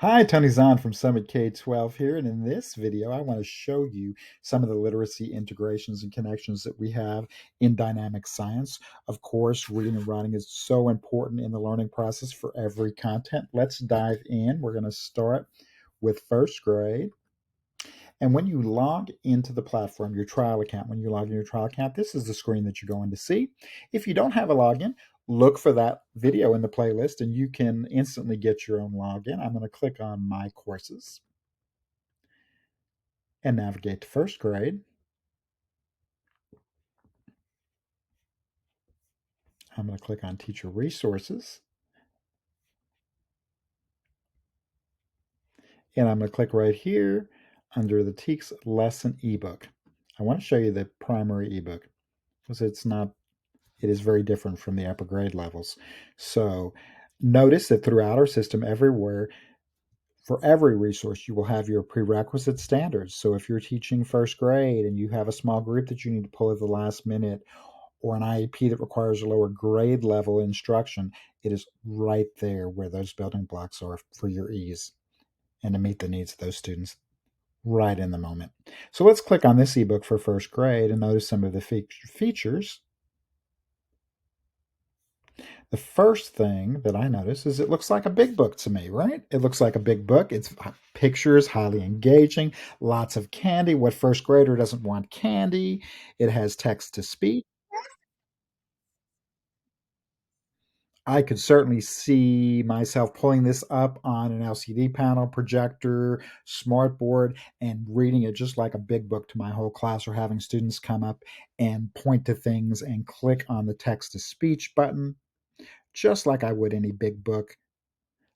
Hi, Tony Zahn from Summit K12 here, and in this video, I want to show you some of the literacy integrations and connections that we have in dynamic science. Of course, reading and writing is so important in the learning process for every content. Let's dive in. We're going to start with first grade. And when you log into the platform, your trial account, when you log in your trial account, this is the screen that you're going to see. If you don't have a login, look for that video in the playlist and you can instantly get your own login. I'm going to click on My Courses and navigate to first grade. I'm going to click on Teacher Resources. And I'm going to click right here under the TEKS lesson ebook. I want to show you the primary ebook because it is very different from the upper grade levels. So notice that throughout our system, everywhere, for every resource, you will have your prerequisite standards. So if you're teaching first grade and you have a small group that you need to pull at the last minute, or an IEP that requires a lower grade level instruction, it is right there where those building blocks are for your ease and to meet the needs of those students right in the moment. So let's click on this ebook for first grade and notice some of the features. The first thing that I notice is it looks like a big book to me, right? It looks like a big book. It's pictures, highly engaging, lots of candy. What first grader doesn't want candy? It has text to speech. I could certainly see myself pulling this up on an LCD panel, projector, smartboard, and reading it just like a big book to my whole class, or having students come up and point to things and click on the text to speech button, just like I would any big book.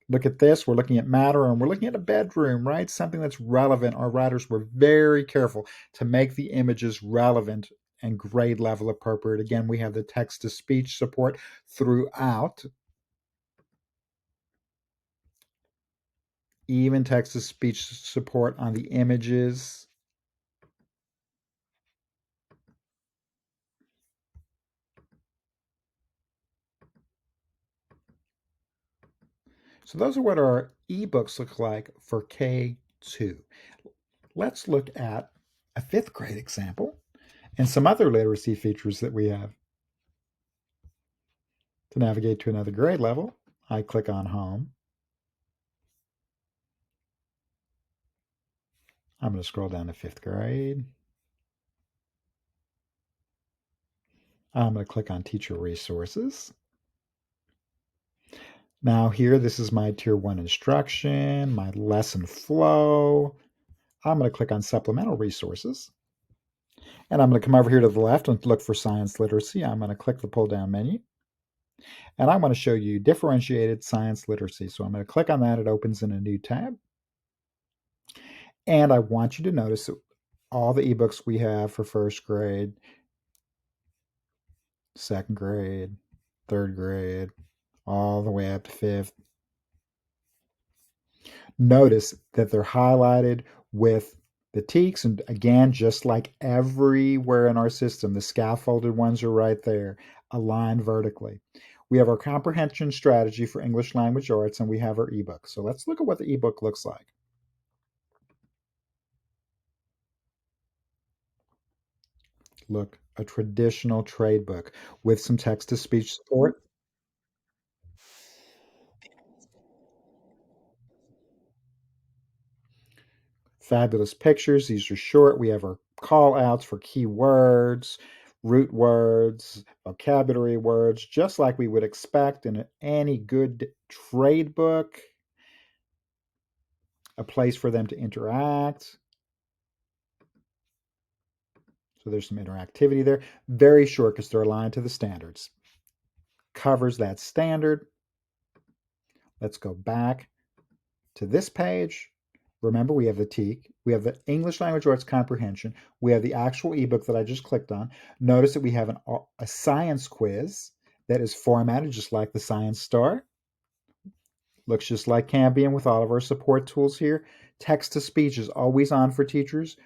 Look at this. We're looking at matter and we're looking at a bedroom, right? Something that's relevant. Our writers were very careful to make the images relevant and grade level appropriate. Again, we have the text to speech support throughout, even text to speech support on the images. So those are what our ebooks look like for K2. Let's look at a fifth grade example and some other literacy features that we have. To navigate to another grade level, I click on Home. I'm going to scroll down to fifth grade. I'm going to click on Teacher Resources. Now here, this is my Tier 1 instruction, my lesson flow. I'm going to click on Supplemental Resources. And I'm going to come over here to the left and look for science literacy. I'm going to click the pull down menu. And I want to show you differentiated science literacy. So I'm going to click on that. It opens in a new tab. And I want you to notice that all the ebooks we have for first grade, second grade, third grade, all the way up to fifth. Notice that they're highlighted with the TEKS, and again, just like everywhere in our system, the scaffolded ones are right there, aligned vertically. We have our comprehension strategy for English language arts, and we have our ebook. So let's look at what the ebook looks like. Look, a traditional trade book with some text-to-speech support. Fabulous pictures. These are short. We have our call outs for keywords, root words, vocabulary words, just like we would expect in any good trade book. A place for them to interact. So there's some interactivity there. Very short because they're aligned to the standards. Covers that standard. Let's go back to this page. Remember, we have the TEK, we have the English Language Arts Comprehension, we have the actual ebook that I just clicked on. Notice that we have a science quiz that is formatted just like the Science Star. Looks just like Cambium with all of our support tools here. Text to speech is always on for teachers.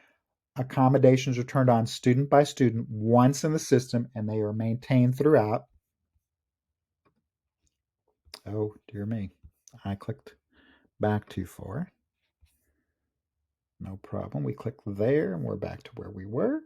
Accommodations are turned on student by student once in the system, and they are maintained throughout. Oh, dear me. I clicked back to 4. No problem. We click there and we're back to where we were.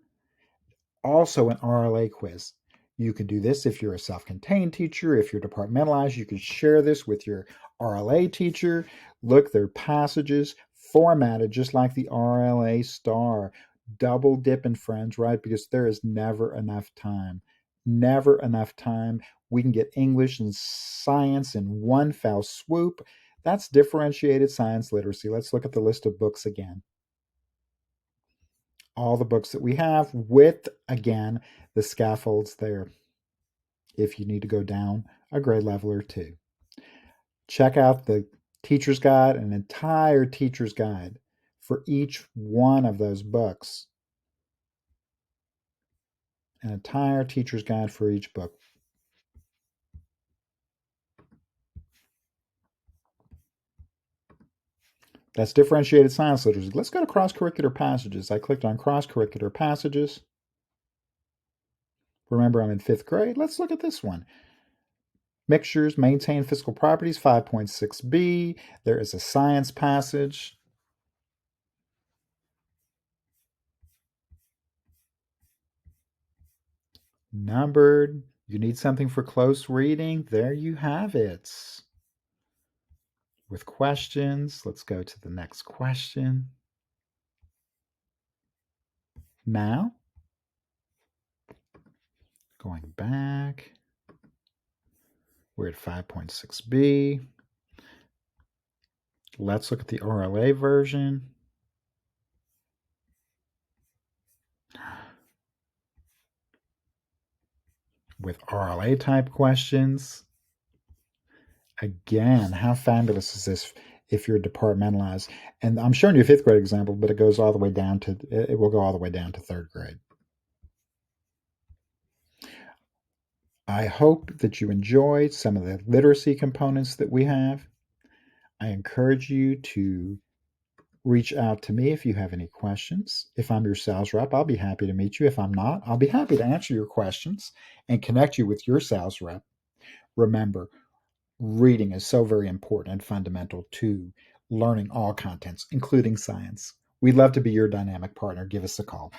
Also an RLA quiz. You can do this if you're a self-contained teacher. If you're departmentalized, you can share this with your RLA teacher. Look, their passages formatted just like the RLA star. Double dipping, friends, right? Because there is never enough time. Never enough time. We can get English and science in one fell swoop. That's differentiated science literacy. Let's look at the list of books again. All the books that we have with, again, the scaffolds there if you need to go down a grade level or two. Check out the teacher's guide, an entire teacher's guide for each one of those books. An entire teacher's guide for each book. That's differentiated science literacy. Let's go to cross-curricular passages. I clicked on cross-curricular passages. Remember, I'm in 5th grade. Let's look at this one. Mixtures maintain physical properties, 5.6b. There is a science passage. Numbered. You need something for close reading? There you have it. With questions, let's go to the next question. Now, going back, we're at 5.6b. Let's look at the RLA version. With RLA type questions. Again, how fabulous is this if you're departmentalized? And I'm showing you a 5th grade example, but it goes all the way down to, it will go all the way down to 3rd grade. I hope that you enjoyed some of the literacy components that we have. I encourage you to reach out to me if you have any questions. If I'm your sales rep, I'll be happy to meet you. If I'm not, I'll be happy to answer your questions and connect you with your sales rep. Remember, reading is so very important and fundamental to learning all contents, including science. We'd love to be your dynamic partner. Give us a call.